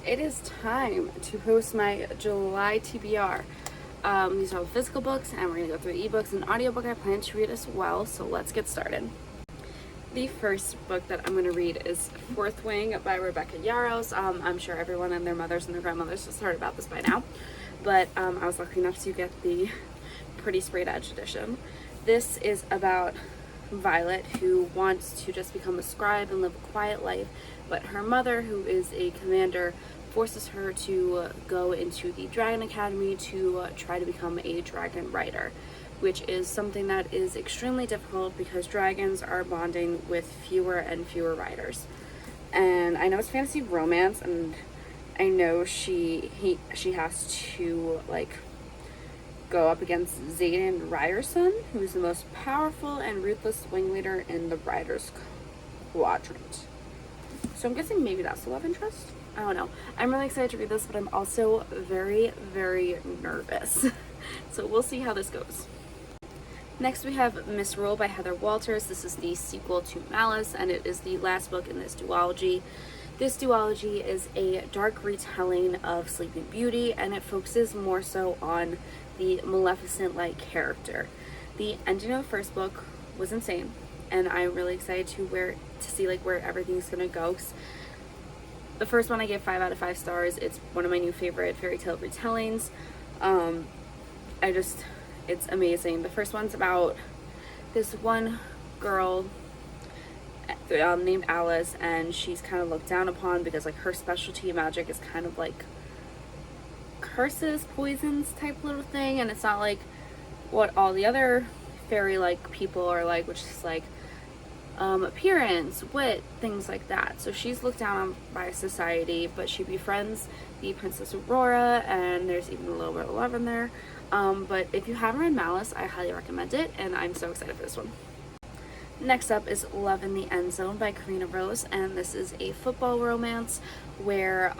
it is time to post my July TBR. These are all physical books, and we're going to go through ebooks and audiobook I plan to read as well, so let's get started. The first book that I'm going to read is Fourth Wing by Rebecca Yarros. I'm sure everyone and their mothers and their grandmothers have heard about this by now, but I was lucky enough to get the pretty sprayed edge edition. This is about Violet, who wants to just become a scribe and live a quiet life, but her mother, who is a commander, forces her to go into the Dragon Academy to try to become a dragon rider, which is something that is extremely difficult because dragons are bonding with fewer and fewer riders. And I know it's fantasy romance, and I know she has to go up against Xaden Ryerson, who's the most powerful and ruthless wing leader in the Riders Quadrant. So I'm guessing maybe that's the love interest? I don't know. I'm really excited to read this, but I'm also very, very nervous. So we'll see how this goes. Next we have Misrule by Heather Walters. This is the sequel to Malice, and it is the last book in this duology. This duology is a dark retelling of Sleeping Beauty, and it focuses more so on the Maleficent-like character. The ending of the first book was insane, and I'm really excited to see where everything's gonna go. The first one I gave 5 out of 5 stars. It's one of my new favorite fairy tale retellings. It's amazing. The first one's about this one girl named Alice, and she's kind of looked down upon because her specialty in magic is kind of curses, poisons type little thing, and it's not like what all the other fairy people are which is appearance, wit, things like that. So she's looked down on by society, but she befriends the Princess Aurora, and there's even a little bit of love in there. But if you haven't read Malice, I highly recommend it, and I'm so excited for this one. Next up is Love in the End Zone by Karina Rose, and this is a football romance where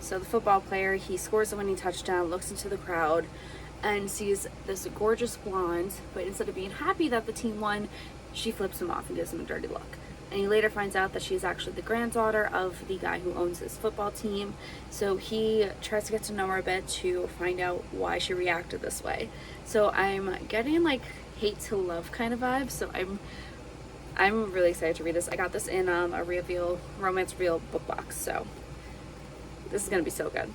so the football player, he scores the winning touchdown, looks into the crowd, and sees this gorgeous blonde, but instead of being happy that the team won, she flips him off and gives him a dirty look. And he later finds out that she's actually the granddaughter of the guy who owns his football team. So he tries to get to know her a bit to find out why she reacted this way. So I'm getting hate to love kind of vibes. So I'm really excited to read this. I got this in a romance reveal book box. So this is gonna be so good.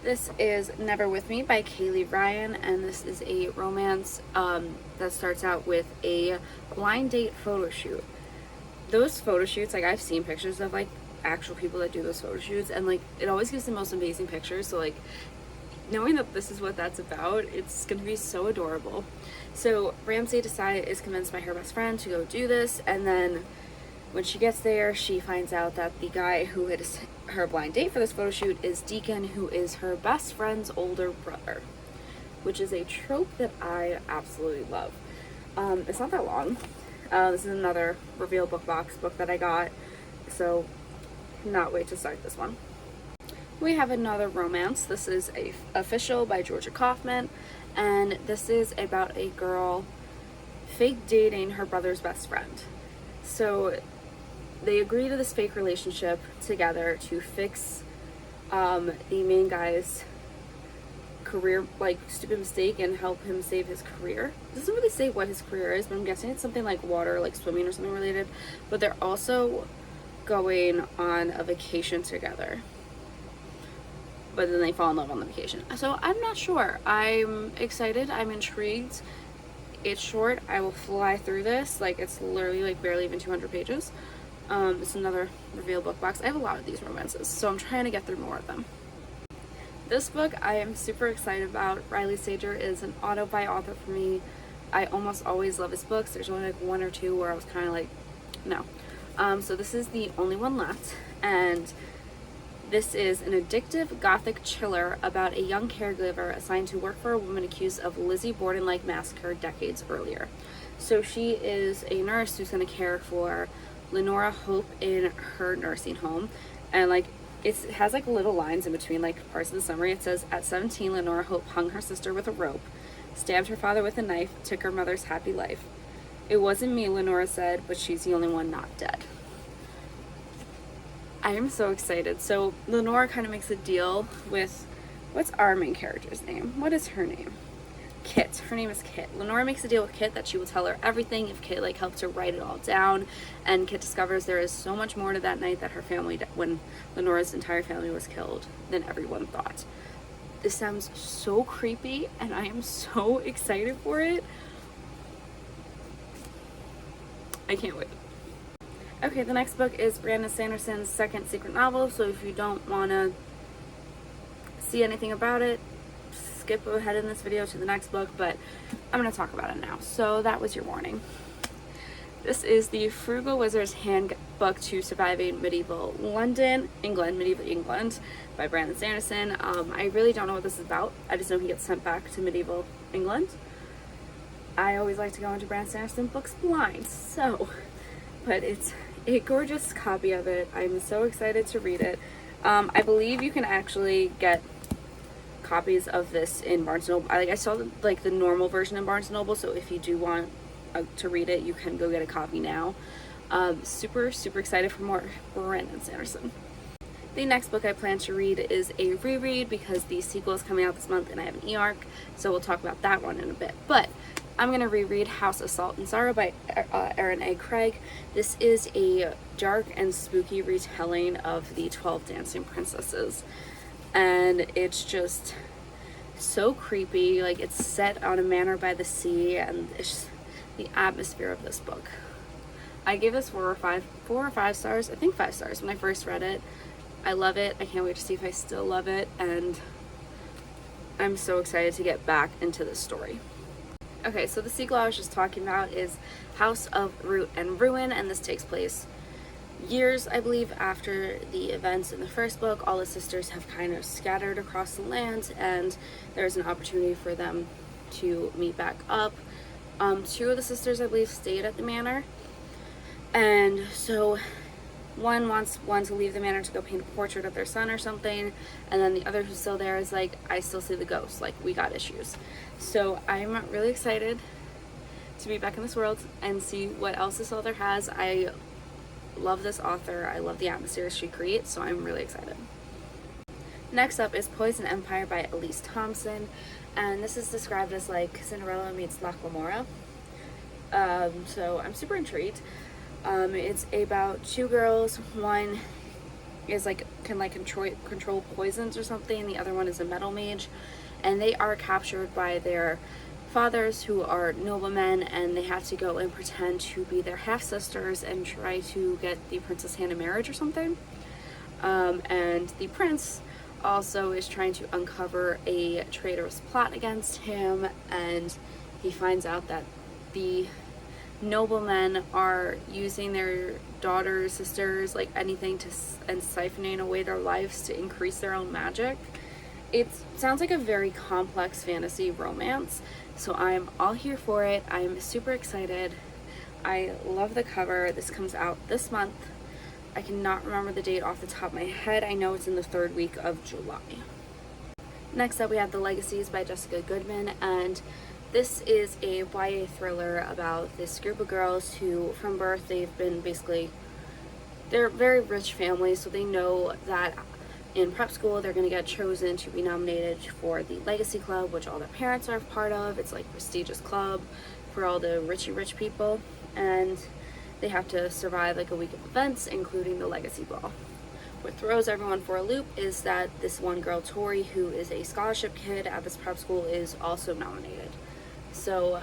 This is Never With Me by Kaylee Ryan, and this is a romance that starts out with a blind date photo shoot. Those photo shoots, I've seen pictures of actual people that do those photo shoots, and it always gives the most amazing pictures. So knowing that this is what that's about, it's gonna be so adorable. So Ramsey is convinced by her best friend to go do this, and then when she gets there, she finds out that the guy who is her blind date for this photo shoot is Deacon, who is her best friend's older brother, which is a trope that I absolutely love. It's not that long. This is another reveal book box book that I got, so cannot wait to start this one. We have another romance. This is Official by Georgia Kaufman, and this is about a girl fake dating her brother's best friend. So they agree to this fake relationship together to fix the main guy's career, stupid mistake, and help him save his career. It doesn't really say what his career is, but I'm guessing it's something like water, swimming or something related. But they're also going on a vacation together. But then they fall in love on the vacation. So I'm not sure. I'm excited. I'm intrigued. It's short. I will fly through this. It's literally barely even 200 pages. It's another reveal book box. I have a lot of these romances, so I'm trying to get through more of them. This book I am super excited about. Riley Sager is an auto-buy author for me. I almost always love his books. There's only one or two where I was kind of no. So this is the only one left, and this is an addictive gothic chiller about a young caregiver assigned to work for a woman accused of Lizzie Borden-like massacre decades earlier. So she is a nurse who's going to care for Lenora Hope in her nursing home, and it has little lines in between parts of the summary. It says, at 17, Lenora Hope hung her sister with a rope, stabbed her father with a knife, took her mother's happy life. It wasn't me, Lenora said, but she's the only one not dead. I am so excited. So Lenore kind of makes a deal with, what's our main character's name? What is her name? Kit. Her name is Kit. Lenore makes a deal with Kit that she will tell her everything if Kit like helps her write it all down. And Kit discovers there is so much more to that night that her family, when Lenore's entire family was killed, than everyone thought. This sounds so creepy, and I am so excited for it. I can't wait. Okay, the next book is Brandon Sanderson's second secret novel, so if you don't want to see anything about it, skip ahead in this video to the next book, but I'm going to talk about it now. So that was your warning. This is the Frugal Wizard's Handbook to Surviving Medieval England by Brandon Sanderson. I really don't know what this is about. I just know he gets sent back to medieval England. I always like to go into Brandon Sanderson books blind, but it's a gorgeous copy of it. I'm so excited to read it. I believe you can actually get copies of this in Barnes & Noble. I saw the normal version in Barnes & Noble, so if you do want to read it, you can go get a copy now. Super excited for more Brandon Sanderson. The next book I plan to read is a reread because the sequel is coming out this month and I have an e-arc, so we'll talk about that one in a bit. But I'm going to reread House of Salt and Sorrow by Erin A. Craig. This is a dark and spooky retelling of the 12 Dancing Princesses, and it's just so creepy. Like, it's set on a manor by the sea, and it's just the atmosphere of this book. I gave this 4 or 5 stars. I think 5 stars when I first read it. I love it. I can't wait to see if I still love it, and I'm so excited to get back into this story. Okay, so the sequel I was just talking about is House of Root and Ruin, and this takes place years, I believe, after the events in the first book. All the sisters have kind of scattered across the land, and there's an opportunity for them to meet back up. 2 of the sisters, I believe, stayed at the manor, and so one wants to leave the manor to go paint a portrait of their son or something, and then the other who's still there is like, I still see the ghost, like, we got issues. So I'm really excited to be back in this world and see what else this author has. I love this author. I love the atmosphere she creates, so I'm really excited. Next up is Poison Empire by Elise Thompson, and this is described as like Cinderella meets Lamora. So I'm super intrigued. It's about 2 girls. One is can control poisons or something. The other one is a metal mage, and they are captured by their fathers, who are noblemen, and they have to go and pretend to be their half sisters and try to get the princess hand in marriage or something. And the prince also is trying to uncover a traitorous plot against him, and he finds out that the noblemen are using their daughters, sisters, like anything and siphoning away their lives to increase their own magic. It sounds like a very complex fantasy romance, so I'm all here for it. I'm super excited. I love the cover. This comes out this month. I cannot remember the date off the top of my head. I know it's in the 3rd week of July. Next up, we have The Legacies by Jessica Goodman, and this is a YA thriller about this group of girls who, from birth, they're a very rich family, so they know that in prep school they're going to get chosen to be nominated for the Legacy Club, which all their parents are part of. It's like a prestigious club for all the rich people, and they have to survive like a week of events, including the Legacy Ball. What throws everyone for a loop is that this one girl, Tori, who is a scholarship kid at this prep school, is also nominated. So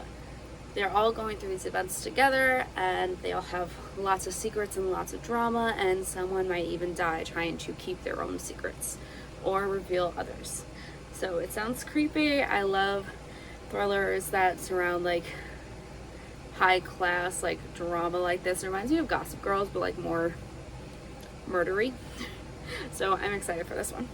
they're all going through these events together, and they all have lots of secrets and lots of drama, and someone might even die trying to keep their own secrets or reveal others. So it sounds creepy. I love thrillers that surround like high class like drama like this. It reminds me of Gossip Girls, but like more murdery. So I'm excited for this one.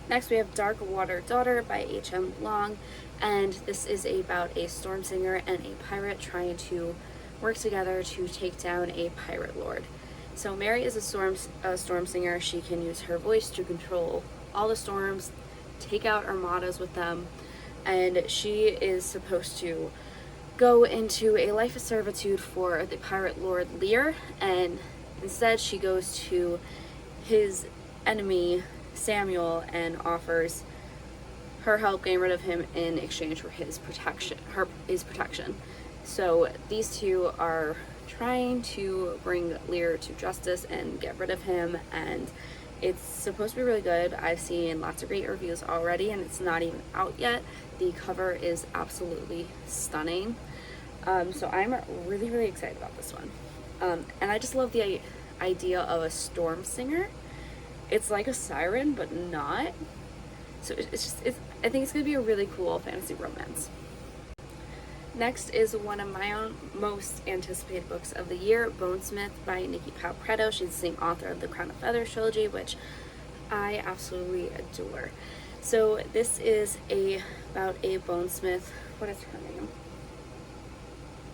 Next, we have Dark Water Daughter by H.M. Long, and this is about a storm singer and a pirate trying to work together to take down a pirate lord. So Mary is a storm singer. She can use her voice to control all the storms, take out armadas with them, and she is supposed to go into a life of servitude for the pirate lord Lear, and instead she goes to his enemy Samuel and offers her help getting rid of him in exchange for his protection. So these two are trying to bring Lear to justice and get rid of him, and it's supposed to be really good. I've seen lots of great reviews already, and it's not even out yet. The cover is absolutely stunning. So I'm really, really excited about this one. And I just love the idea of a storm singer. It's like a siren, but not. So I think it's going to be a really cool fantasy romance. Next is one of my own most anticipated books of the year, Bonesmith by Nikki Powell-Preto. She's the same author of the Crown of Feathers trilogy, which I absolutely adore. So this is about a bonesmith. What is her name?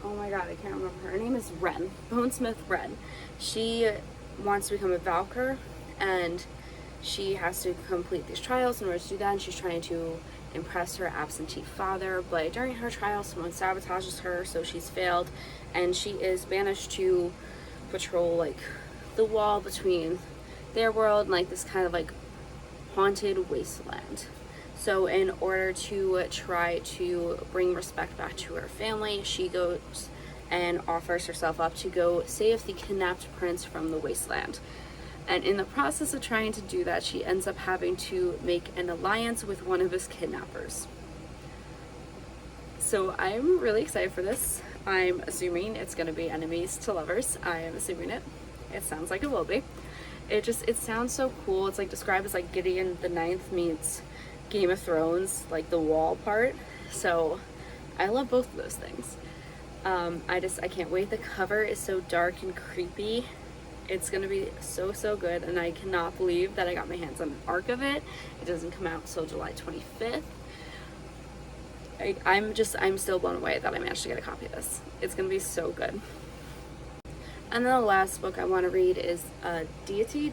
Oh my god, I can't remember. Her name is Wren. Bonesmith Wren. She wants to become a Valkyr, and she has to complete these trials in order to do that, and she's trying to impress her absentee father, but during her trial someone sabotages her, so she's failed, and she is banished to patrol like the wall between their world and like this kind of like haunted wasteland. So in order to try to bring respect back to her family, she goes and offers herself up to go save the kidnapped prince from the wasteland. And in the process of trying to do that, she ends up having to make an alliance with one of his kidnappers. So I'm really excited for this. I'm assuming it's going to be enemies to lovers. I am assuming it. It sounds like it will be. It sounds so cool. It's like described as like Gideon the Ninth meets Game of Thrones, like the wall part. So I love both of those things. I can't wait. The cover is so dark and creepy. It's gonna be so good, and I cannot believe that I got my hands on an arc of it. It doesn't come out until July 25th. I'm still blown away that I managed to get a copy of this. It's gonna be so good. And then the last book I want to read is Deity,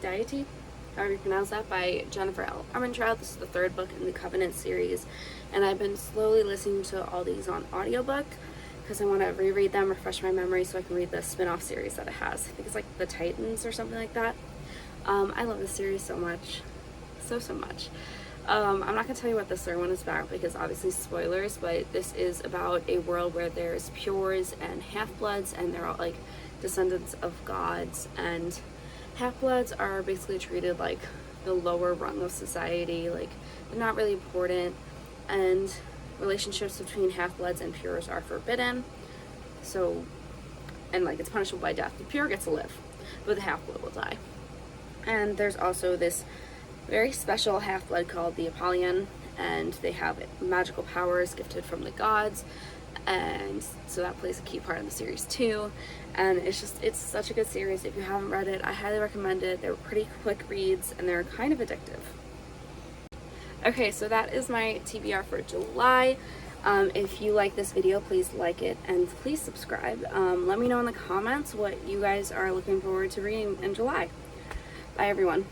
however you pronounce that, by Jennifer L. Armentrout. This is the third book in the Covenant series, and I've been slowly listening to all these on audiobook because I want to reread them, refresh my memory so I can read the spin-off series that it has. I think it's like The Titans or something like that. I love this series so much. So much. I'm not going to tell you what this third one is about because obviously spoilers, but this is about a world where there's pures and half-bloods, and they're all like descendants of gods, and half-bloods are basically treated like the lower rung of society, like they're not really important, and relationships between half-bloods and pures are forbidden. So, and like it's punishable by death. The pure gets to live, but the half-blood will die. And there's also this very special half-blood called the Apollyon, and they have magical powers gifted from the gods, and so that plays a key part in the series too. And it's such a good series. If you haven't read it, I highly recommend it. They're pretty quick reads and they're kind of addictive. Okay, so that is my TBR for July. If you like this video, please like it and please subscribe. Let me know in the comments what you guys are looking forward to reading in July. Bye everyone.